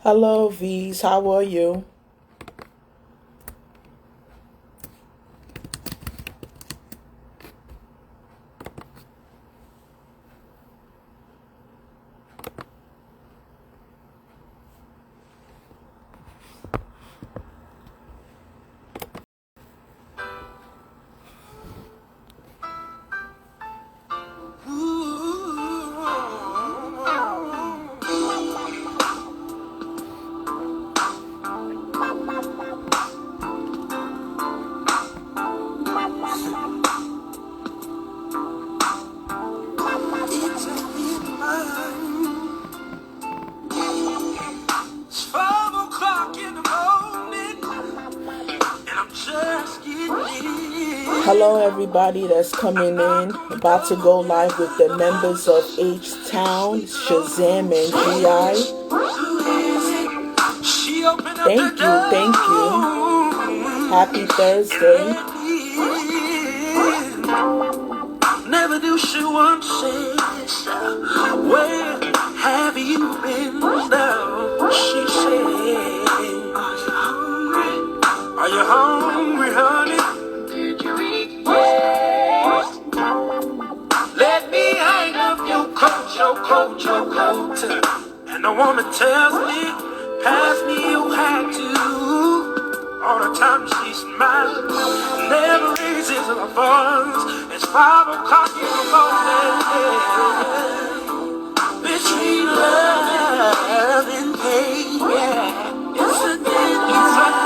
Hello, V's. How are you? Hello, everybody that's coming in. About to go live with the members of H-Town, Shazam, and G.I. Thank you. Happy Thursday. Never do she want to say, where have you been now? She said, are you hungry, honey? Did you eat? Yes. Let me hang up your coat. And the woman tells me, pass me your hat too. All the time she smiles, never raises her voice. It's 5 o'clock in the morning. Between love and pain, yeah. It's a thin love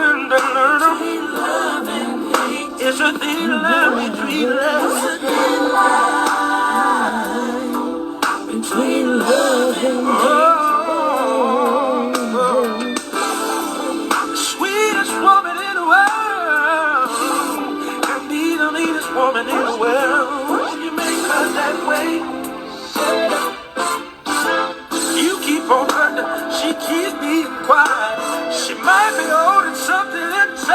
and pain. It's a thin love between love. It's a thin line between love and pain. Woman in the world, you make her that way. You keep on hurting, she keeps being quiet. She might be holding something inside.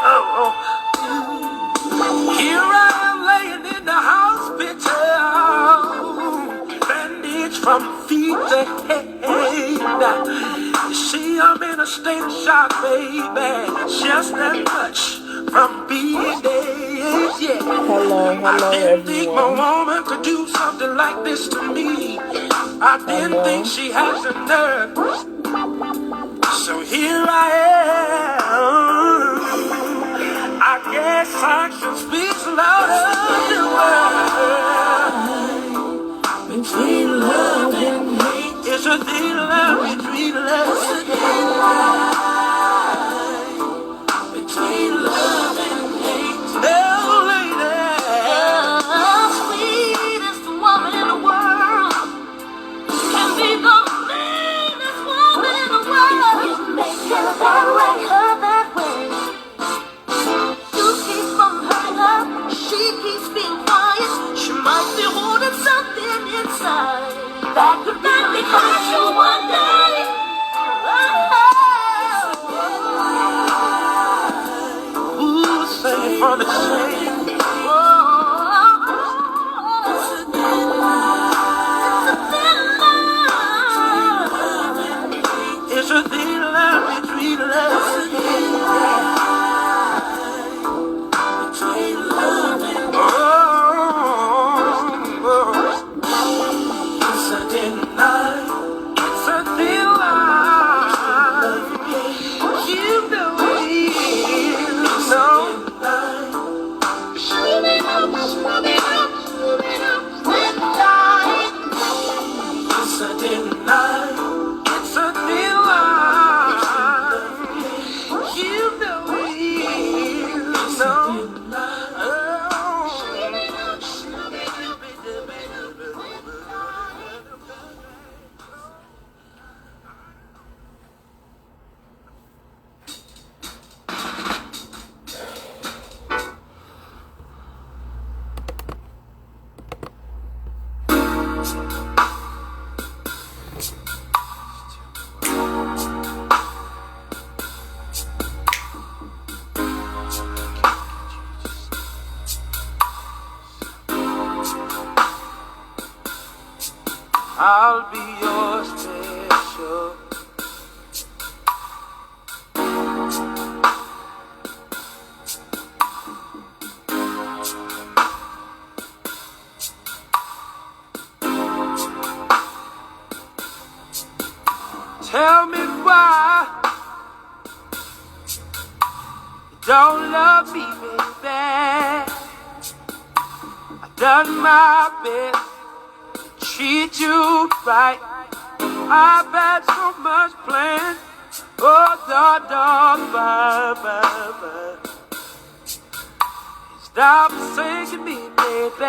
Oh. Here I am laying in the hospital, bandaged from feet to head. You see, I'm in a state of shock, baby. Just that much from being dead, yeah. Hello, I didn't everyone. think my woman could do something like this to me. I didn't think she had the nerve. So here I am. I guess action speaks louder than words. Between love and hate. It's a thin line between love and hate. Between love and hate. Oh, lady. The sweetest woman in the world can be the meanest woman in the world. You make her that way. You keep from hurting her. She keeps being quiet. She might be holding something inside that could make me hurt you one day. Ooh, sing it for the shame. It's a thin line. It's a thin line between love and between love and it's a thin line. It's a thin line. You know it is. No. Swim it up, thin line. It's a thin line. It's a thin line. You know it is. No. I'll be your special. Tell me why you don't love me, baby. I've done my best to treat you right. I've had so much planned. Oh, dog, bye. Stop forsaking me, baby.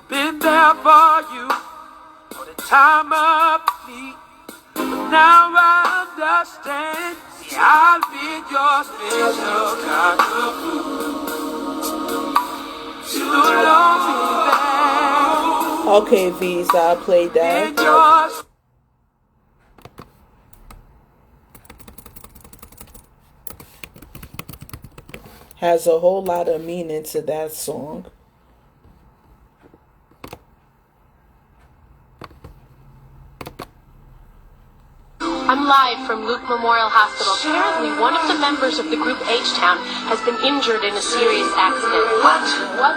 Been there for you all the time of need. But now I understand. See, I'll be your special kind of fool. You love me back. Okay, V's, I played that. Has a whole lot of meaning to that song. I'm live from Luke Memorial Hospital. Apparently, one of the members of the group H-Town has been injured in a serious accident. What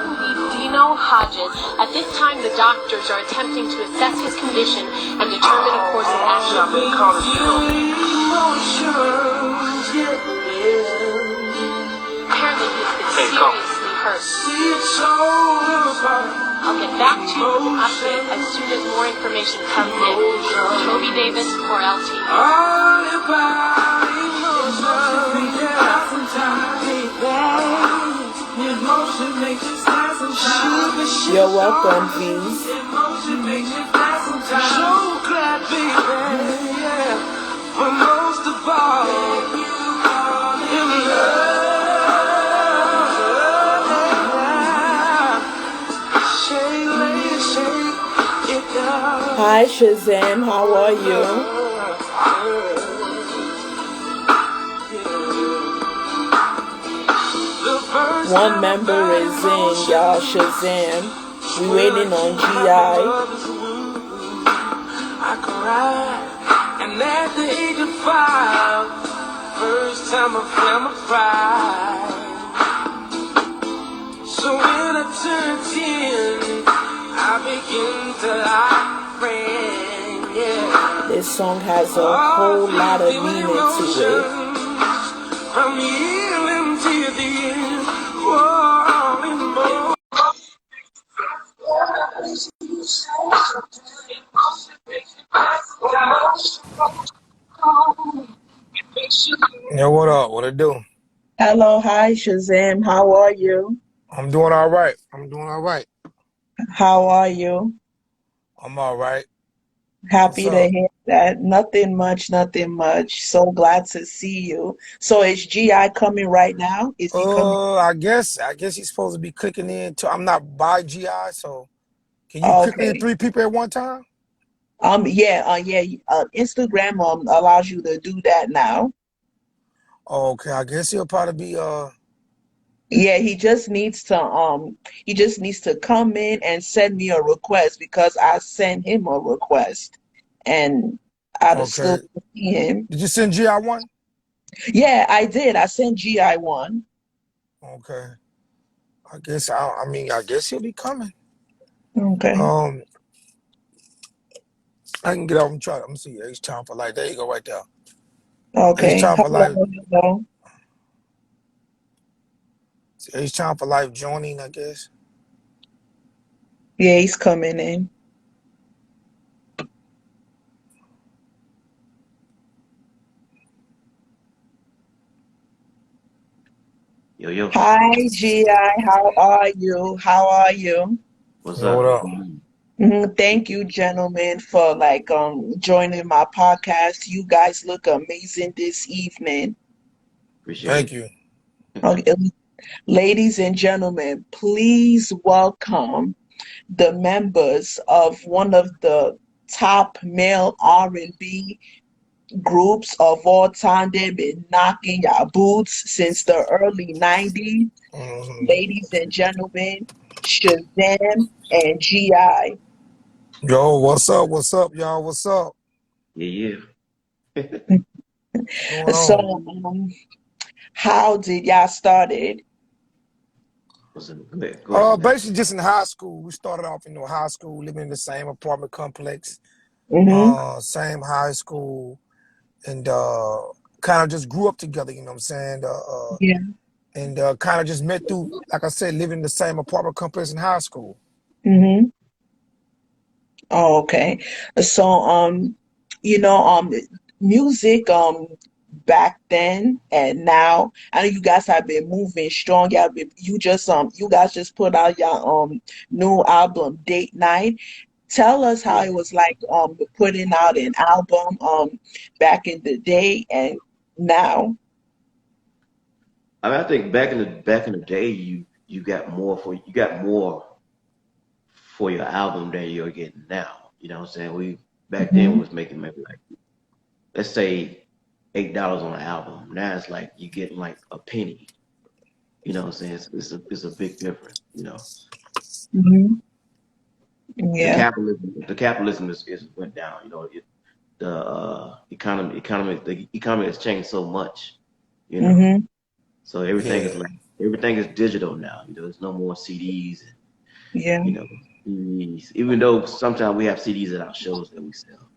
will be Dino Hodges? At this time, the doctors are attempting to assess his condition and determine a course of action. Apparently, he's been seriously hurt. I'll get back to you with an update as soon as more information comes in. Toby Davis for LT. You're welcome, V's. So glad, baby, yeah. But most of all, in love. Hi, Shazam. How are you? One member is in, y'all. Shazam. We waiting on G.I. I cried, and at the age of 5, first time I felt my pride. So when I turned 10, I began to like friend, yeah. This song has a whole lot of meaning to it. From healing to the end, all in more. Yeah, what up? What it do? Hello, hi, Shazam. How are you? I'm doing all right. How are you? I'm all right. Happy What's to up? hear that. Nothing much. So glad to see you. So is G.I. coming right now? Is he coming? I guess he's supposed to be clicking in. I'm not by GI, so can you click in Okay. 3 people at one time? Instagram allows you to do that now. Oh, okay, I guess he'll probably be Yeah, he just needs to come in and send me a request because I sent him a request and I'd still okay. see him. Did you send GI one? Yeah, I did. I sent GI one. Okay. I guess he'll be coming. Okay. I can get off and try. Let me see. H-Town for Life. There you go, right there. Okay. H-Town for Life. Hello. H-Town for Life joining, I guess. Yeah, he's coming in. Yo. Hi, GI. How are you? What's Yo, up? what up? Thank you, gentlemen, for joining my podcast. You guys look amazing this evening. Appreciate Thank it. you. Okay, ladies and gentlemen, please welcome the members of one of the top male R&B groups of all time. They've been knocking your boots since the early 90s. Mhm. Ladies and gentlemen, Shazam and G.I. Yo, what's up? What's up, y'all? What's up? Yeah, yeah. What's going So, on? how did y'all started? What's up? Go ahead, man. Basically just in high school. We started off in high school, living in the same apartment complex, Mm-hmm. same high school, and kind of just grew up together. You know what I'm saying? Yeah. And kind of just met through, like I said, living in the same apartment complex in high school. Mm-hmm. Oh, okay. So, music, back then and now, I know you guys have been moving strong. You guys just put out your new album, Date Night. Tell us how Yeah. it was like putting out an album back in the day and now. I mean, I think back in the day, you got more for your album than you're getting now. You know what I'm saying? We back then we Hmm. was making maybe like, let's say, $8 on an album. Now it's like you getting like a penny. You know what I'm saying? It's a big difference. Hmm. The Yeah. capitalism is went down. The economy has changed so much. You know, Hmm. so Yeah. everything is digital now. There's no more CDs and Yeah. CDs. Even though sometimes we have CDs at our shows that we sell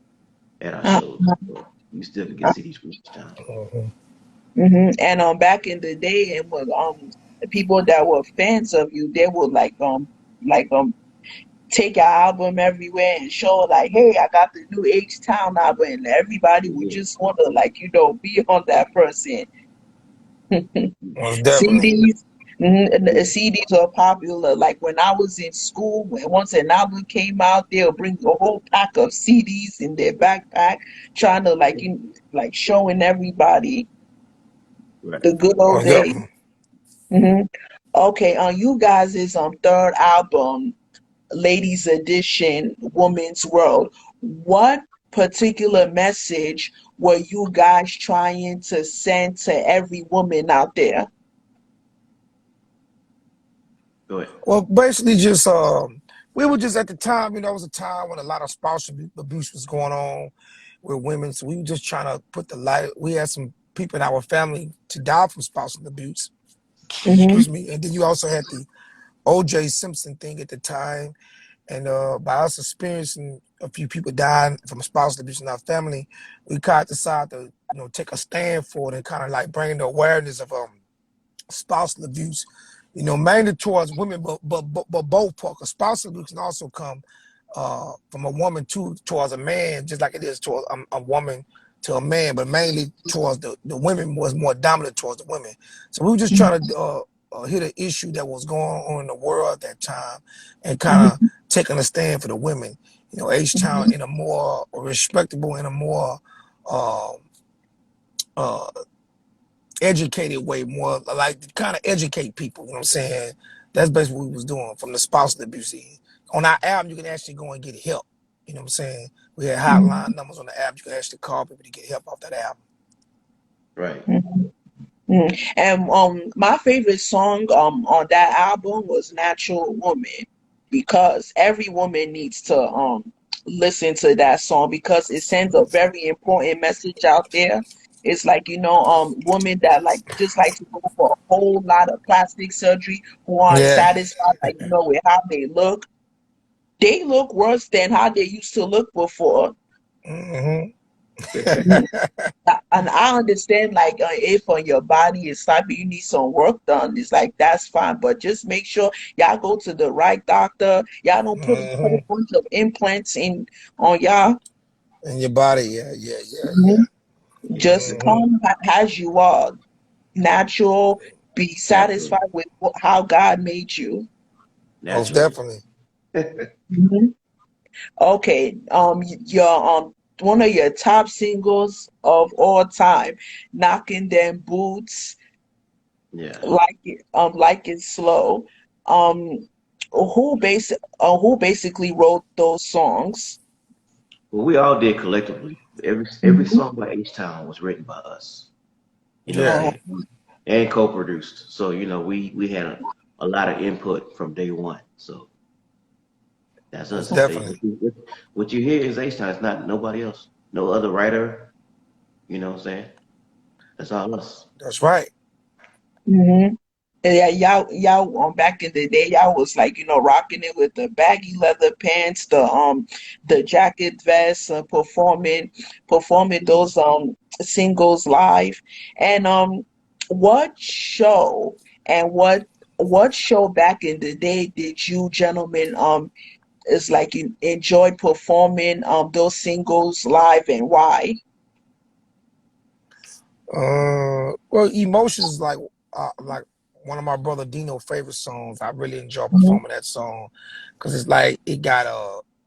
at our Uh, shows, so you still can get CDs from each time. Mhm. And back in the day, and when the people that were fans of you, they would like take your album everywhere and show like, hey, I got the new H Town album, and everybody would Yeah, just want to be on that person. Most definitely. CDs. And the CDs are popular. Like when I was in school, when once an album came out, they'll bring a whole pack of CDs in their backpack, trying to like showing everybody right. the good old Most days. definitely. Hmm. Okay, on you guys' third album, Ladies Edition, Woman's World, what particular message were you guys trying to send to every woman out there? Go ahead. Well, basically, just we were just at the time, it was a time when a lot of spousal abuse was going on with women. So we were just trying to put the light. We had some people in our family to die from spousal abuse. Hmm. Excuse me. And then you also had the O.J. Simpson thing at the time. And by us experiencing a few people dying from spousal abuse in our family, we kind of decided to, take a stand for it and kind of like bring the awareness of spousal abuse, mainly towards women, but both parts. 'Cause spousal abuse can also come from a woman towards a man, just like it is towards a woman to a man, but mainly towards the women was more dominant towards the women. So we were just trying to hit an issue that was going on in the world at that time, and kind of Hmm. taking a stand for the women. H-Town in a more respectable, in a more um, uh, educated way, more like kind of educate people. You know what I'm saying? That's basically what we was doing from the spousal abuse end. On our album, you can actually go and get help. You know what I'm saying? We had hotline numbers on the app. You can actually call people to get help off that album. Right. Hmm. And my favorite song on that album was Natural Woman, because every woman needs to listen to that song because it sends a very important message out there. It's like, women that just like to go for a whole lot of plastic surgery, who aren't Yeah. satisfied, with how they look. They look worse than how they used to look before. Hmm. And I understand, like, if on your body is type you need some work done, it's like that's fine. But just make sure y'all go to the right doctor. Y'all don't put a whole Hmm. bunch of implants in on y'all. In your body, yeah, yeah, yeah, Mhm. yeah. Yeah. Just Hmm. come as you are, natural. Be Absolutely. satisfied with how God made you. Most Naturally. definitely. Mhm. Okay, your one of your top singles of all time, "Knocking Them Boots." Yeah. Like it slow. Um, who basically wrote those songs? Well, we all did collectively. Every Mhm. song by H Town was written by us. Yeah. Oh, And co-produced. So we had a lot of input from day one. So That's Most us. That's definitely. what you hear is H-Town. It's not nobody else. No other writer. You know what I'm saying? That's all us. That's right. Mm-hmm. Yeah, y'all back in the day, y'all was like, rocking it with the baggy leather pants, the jacket vest, performing those singles live. And what show and what show back in the day did you gentlemen is like you enjoy performing those singles live, and why? Well, Emotions like one of my brother Dino favorite songs. I really enjoy Hmm. performing that song because it's like it got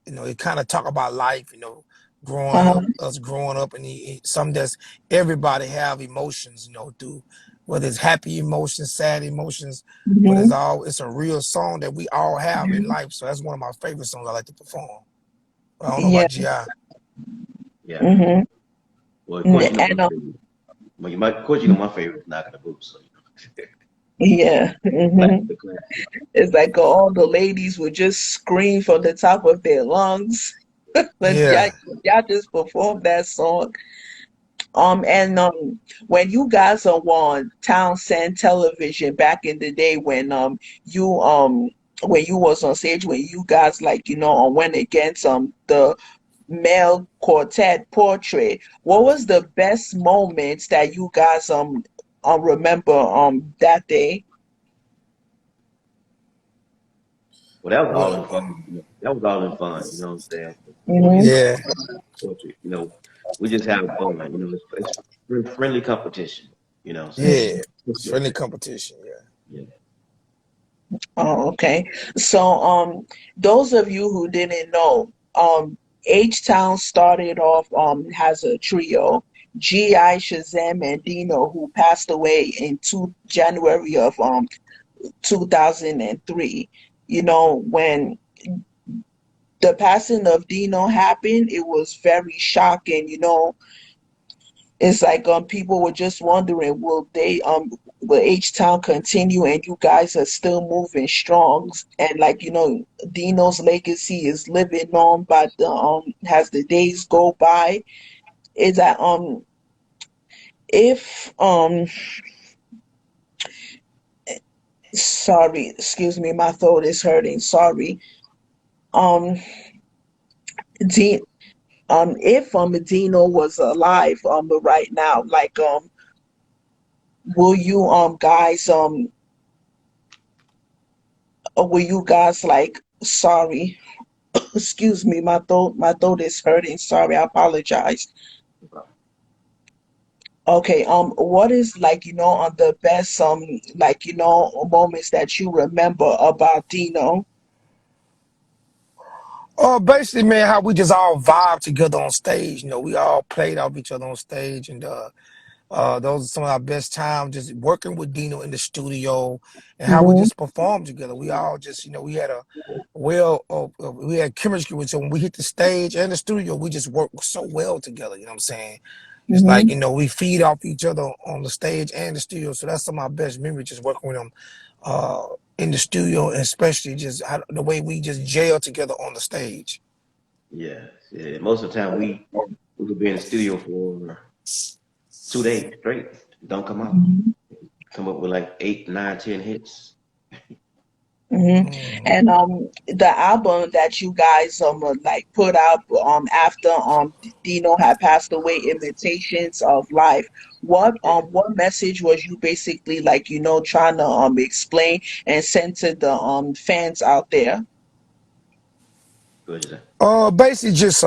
it kind of talk about life, Uh-huh. growing up, and something that's everybody have emotions, through whether it's happy emotions, sad emotions, but Hmm. it's a real song that we all have in Hmm. life. So that's one of my favorite songs I like to perform. I don't know Yeah. about GI. Yeah. Hmm. Well, of course you know my And favorite. Well, of course you know my favorite is Knocking the Boots. So yeah. classic, Hmm. the classic. It's like all the ladies would just scream from the top of their lungs when y'all, Yeah, y'all just perform that song. And when you guys are on Townsend Television back in the day you when you was on stage, when you guys like went against the male quartet portrait, what was the best moments that you guys remember that day? Well, that was all well, in fun. That was all in fun. You know what I'm saying? Hmm. Portrait, yeah, portrait. We just have fun. It's friendly competition. You know what I'm saying? yeah. It's friendly competition. Yeah. Yeah. Oh, okay. So, those of you who didn't know, H Town started off has a trio, G.I. Shazam and Dino, who passed away in January of 2003. When the passing of Dino happened, it was very shocking. It's like people were just wondering, will H Town continue, and you guys are still moving strong, and like Dino's legacy is living on, but as the days go by, is that if sorry, excuse me, my throat is hurting, sorry. um D, if Dino was alive right now, like will you guys will you guys like, sorry, excuse me, my throat is hurting. Sorry, I apologize. Okay, what is like, on the best like, moments that you remember about Dino? Basically, man, how we just all vibe together on stage. We all played off each other on stage, and those are some of our best times, just working with Dino in the studio, and how we Hmm. just performed together. We all just, we had we had chemistry with. So when we hit the stage and the studio, we just worked so well together. You know what I'm saying? It's like, Hmm. we feed off each other on the stage and the studio. So that's some of my best memories, just working with them uh, in the studio, and especially just the way we just jail together on the stage. Yeah. Yeah. Most of the time we could be in the studio for 2 days straight. Don't come out. Come up with like 8, 9, 10 hits. Hmm. Mhm. And the album that you guys like put out after Dino had passed away, Imitations of Life, what message was you basically like, trying to explain and send to the fans out there? What you say? Basically, just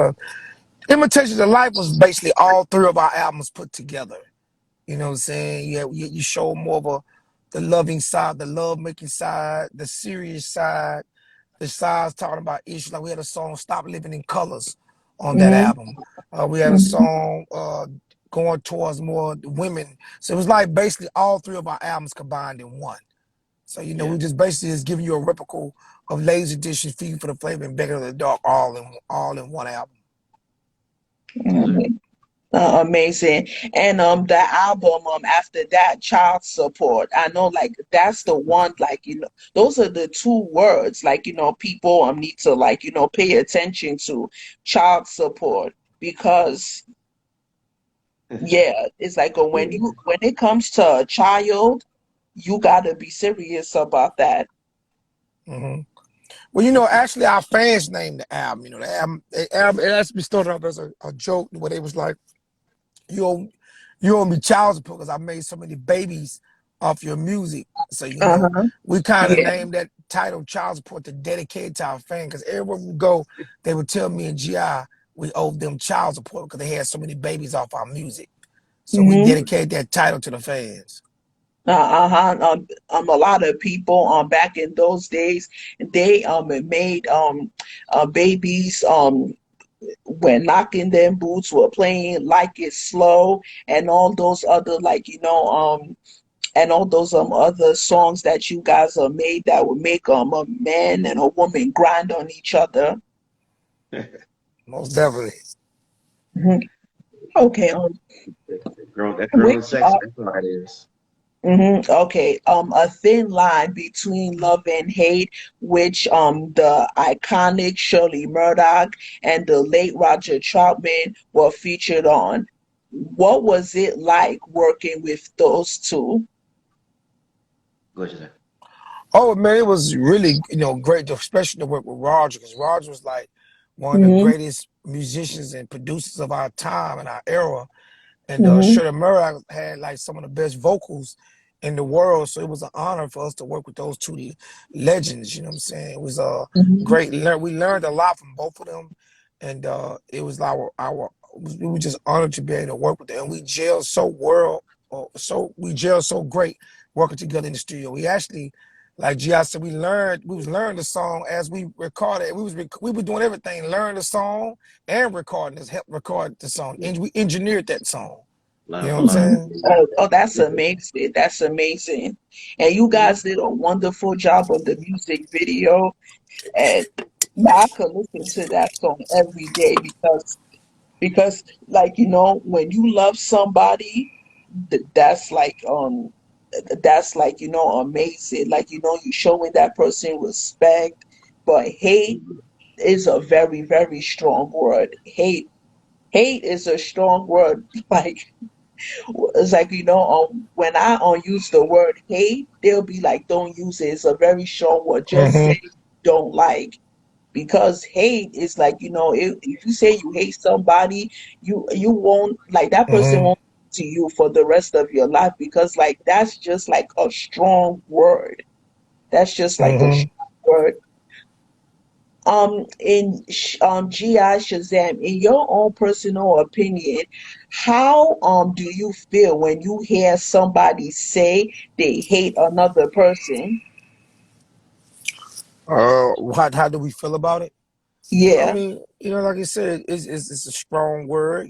Imitations of Life was basically all three of our albums put together. You know what I'm saying? You show more of the loving side, the love making side, the serious side, the sides talking about issues. Like we had a song "Stop Living in Colors" on that Hmm. album. We had a Hmm. song going towards more women. So it was like basically all three of our albums combined in one. So Yeah. we just basically just giving you a replica of Lazy Dishes, Feed for the Flavor, and Better of the Dark all in one album. Yes, sir. Amazing. And the album after that, Child Support. I know like that's the one, like, those are the two words like, people need to like, pay attention to Child Support, because yeah, it's like Yeah. when it comes to a child, you gotta be serious about that. Hmm. Well, actually, our fans named the album. The album it actually started off as a joke where they was like, "You owe, you owe me child support because I made so many babies off your music." So Uh-huh. we kind of Yeah. named that title "Child Support" to dedicate to our fans, because everywhere we go, they would tell me and Gi we owed them child support because they had so many babies off our music. So we Mm-hmm. dedicate that title to the fans. Uh-huh. A lot of people back in those days, they made babies when knocking them boots, were playing like it's slow, and all those other like and all those other songs that you guys made that would make a man and a woman grind on each other. Most definitely. Mhm. Okay. That Which growing sex, that's what it is. Okay, a thin line between love and hate, which the iconic Shirley Murdoch and the late Roger Troutman were featured on. What was it like working with those two? What you say? Oh man, it was really great, especially to work with Roger, because Roger was like one of the Mm-hmm. greatest musicians and producers of our time and our era. And Mm-hmm. Shirley Murdoch had like some of the best vocals in the world, so it was an honor for us to work with those two legends. You know what I'm saying? It was Mm-hmm. great. We learned a lot from both of them, and it was our we were just honored to be able to work with them. And we gelled so we gelled so great working together in the studio. We actually, like Gi said, we was learning the song as we recorded. We were doing everything, learn the song and recording this, help record the song, Yeah. and we engineered that song. You Line know for what I'm Mm-hmm. line. saying? Oh, that's amazing. That's amazing. And you guys did a wonderful job of the music video. And I could listen to that song every day, because like when you love somebody, that's like amazing, like you showing that person respect. But hate is a very, very strong word. Hate is a strong word. Like it's like when I use the word hate, they'll be like, don't use it, it's a very strong word, just Hmm. say don't like. Because hate is like if you say you hate somebody, you won't, like, that person Hmm. won't to you for the rest of your life, because like that's just like a strong word. That's just like a Hmm. strong word. GI Shazam, in your own personal opinion, how do you feel when you hear somebody say they hate another person? How do we feel about it? I Yeah. mean, like I said, it's a strong word.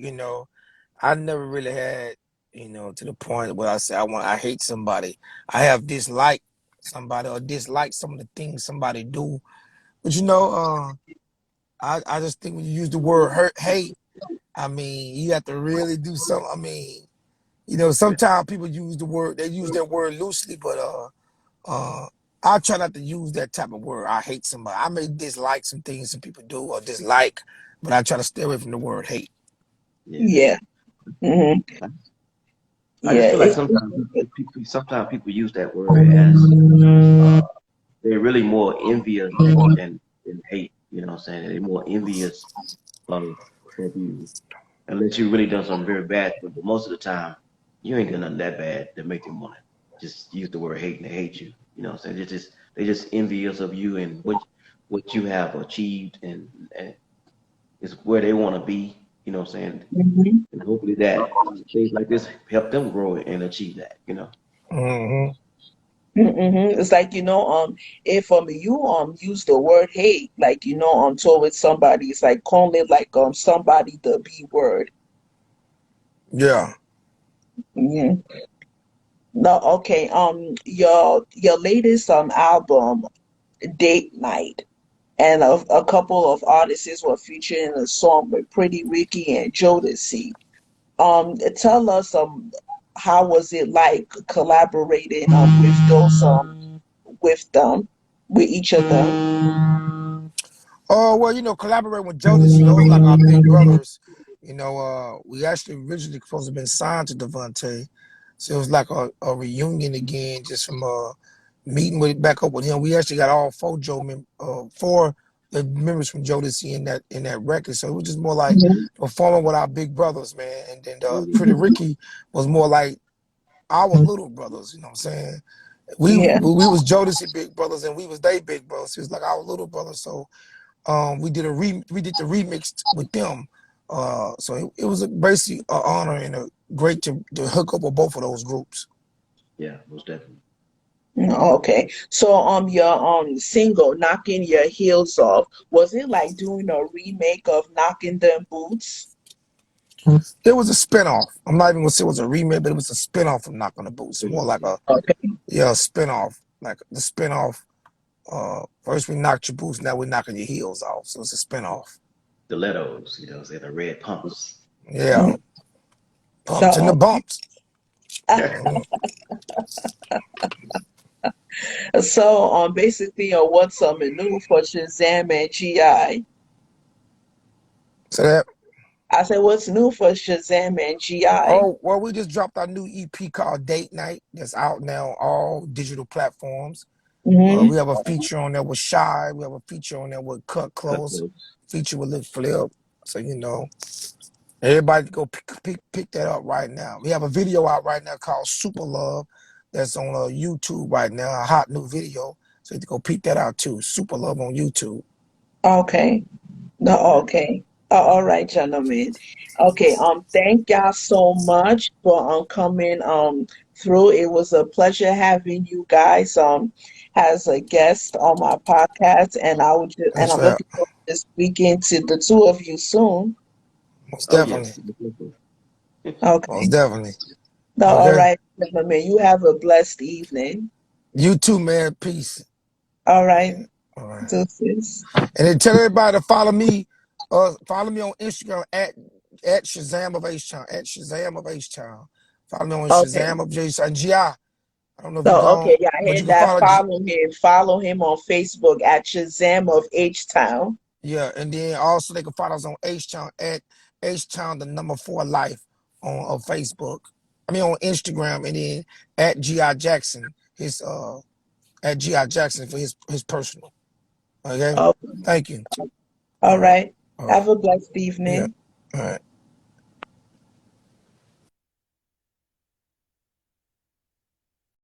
I never really had, to the point where I say I hate somebody. I have dislike somebody or dislike some of the things somebody do. But I just think when you use the word hate, I mean, you have to really do something. I mean, sometimes people they use that word loosely, but uh, I try not to use that type of word. I hate somebody. I may dislike some things some people do or dislike, but I try to stay away from the word hate. Yeah. Yeah. Hmm. I I just Yeah. feel like sometimes people use that word as they're really more envious than hate. You know what I'm saying? They're more envious of you, unless you really done something very bad. But most of the time, you ain't done nothing that bad that make them want to just use the word hate and they hate you. You know what I'm saying? They just envious of you and what you have achieved, and it's where they want to be. You know what I'm saying? Hmm. And hopefully that things like this help them grow and achieve that. You know? Hmm. It's like if you use the word hate, like towards somebody, it's like calling like somebody the B word. Yeah. Hmm. No, okay. Your latest album, Date Night, and a couple of artists were featured in a song with Pretty Ricky and Jodeci. Tell us how was it like collaborating with those with them, with each of them? Oh, well, collaborating with Jodeci, those like our big brothers. We actually originally supposed to have been signed to Devontae. So it was like a reunion again, just from meeting back up with him. We actually got all four the members from Jodeci in that record. So it was just more like Mhm. performing with our big brothers, man. And then Pretty Mhm. Ricky was more like our little brothers, you know what I'm saying? Yeah. We was Jodeci big brothers and we was they big brothers. It was like our little brothers. So we did the remix with them. So it was basically an honor and a great to hook up with both of those groups. Yeah, most definitely. Okay. So your single "Knocking Your Heels Off," was it like doing a remake of "Knocking Them Boots"? It was a spinoff. I'm not even gonna say it was a remake, but it was a spinoff of Knock on the Boots. More like a Okay. spinoff, like the spinoff. First we knocked your boots, now we're knocking your heels off. So it's a spinoff. Stilettos, say the red pumps. Yeah, Mm. pumps and the So bumps. Yeah. so basically what's new for Shazam and GI? So that. I said what's new for Shazam and GI? Oh well, we just dropped our new EP called Date Night. That's out now on all digital platforms. We Mm-hmm. have a feature on there with Shy. We have a feature on there with Cut Cut Close. close. Feature with Lil Flip. So everybody go pick that up right now. We have a video out right now called Super Love. That's on YouTube right now. A hot new video. So you have to go peek that out too. Super Love on YouTube. Okay. No, Okay. okay. All right, gentlemen. Okay, thank y'all so much for coming through. It was a pleasure having you guys as a guest on my podcast, and Thanks I'm for that. looking forward to speaking to the two of you soon. Most Oh definitely. yes. Most definitely. Most Okay. definitely. No, all Okay. right, gentlemen. You have a blessed evening. You too, man. Peace. All right, All right. deuces. And then tell everybody to follow me. Follow me on Instagram at Shazam of H Town. At Shazam of H Town. Follow me on Okay. Shazam of J and GI. I don't know if you So, gone, okay, yeah, I but you heard can that. follow Follow him. Follow him on Facebook at Shazam of H Town. yeah, and then also they can follow us on H Town at H Town the number 4 life on Facebook. I mean on Instagram, and then at GI Jackson, his at GI Jackson for his personal. Okay? Oh, Thank you. all All right. right. All right. Have a blessed Yeah. evening. All right.